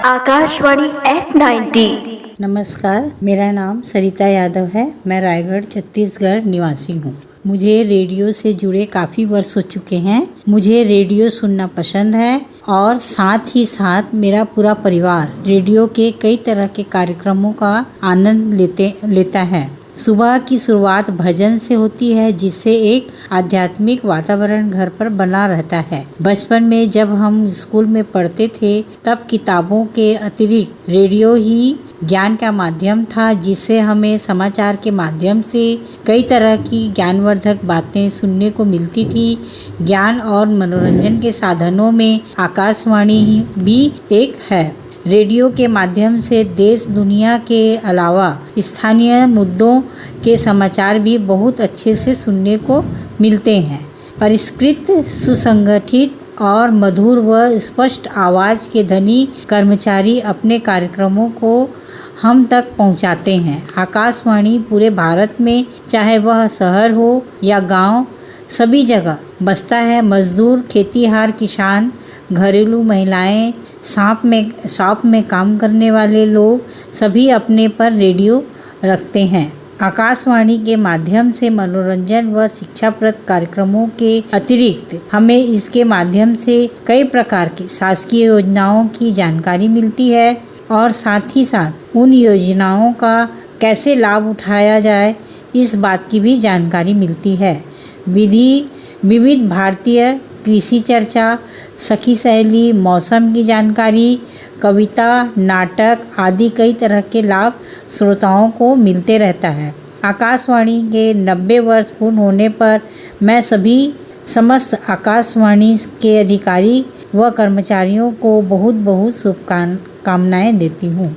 Akashvani eight 90। नमस्कार, मेरा नाम सरिता यादव है। मैं रायगढ़ छत्तीसगढ़ निवासी हूँ। मुझे रेडियो से जुड़े काफ़ी वर्ष हो चुके हैं। मुझे रेडियो सुनना पसंद है और साथ ही साथ मेरा पूरा परिवार रेडियो के कई तरह के कार्यक्रमों का आनंद लेता है। सुबह की शुरुआत भजन से होती है, जिससे एक आध्यात्मिक वातावरण घर पर बना रहता है। बचपन में जब हम स्कूल में पढ़ते थे, तब किताबों के अतिरिक्त रेडियो ही ज्ञान का माध्यम था, जिससे हमें समाचार के माध्यम से कई तरह की ज्ञानवर्धक बातें सुनने को मिलती थी। ज्ञान और मनोरंजन के साधनों में आकाशवाणी भी एक है। रेडियो के माध्यम से देश दुनिया के अलावा स्थानीय मुद्दों के समाचार भी बहुत अच्छे से सुनने को मिलते हैं। परिष्कृत, सुसंगठित और मधुर व स्पष्ट आवाज़ के धनी कर्मचारी अपने कार्यक्रमों को हम तक पहुंचाते हैं। आकाशवाणी पूरे भारत में, चाहे वह शहर हो या गांव, सभी जगह बजता है। मजदूर, खेतीहार, किसान, घरेलू महिलाएं, शॉप में काम करने वाले लोग सभी अपने पर रेडियो रखते हैं। आकाशवाणी के माध्यम से मनोरंजन व शिक्षाप्रद कार्यक्रमों के अतिरिक्त हमें इसके माध्यम से कई प्रकार की शासकीय योजनाओं की जानकारी मिलती है और साथ ही साथ उन योजनाओं का कैसे लाभ उठाया जाए, इस बात की भी जानकारी मिलती है। विविध भारतीय कृषि चर्चा, सखी सहेली, मौसम की जानकारी, कविता, नाटक आदि कई तरह के लाभ श्रोताओं को मिलते रहता है। आकाशवाणी के 90 वर्ष पूर्ण होने पर मैं समस्त आकाशवाणी के अधिकारी व कर्मचारियों को बहुत बहुत शुभकामनाएं देती हूँ।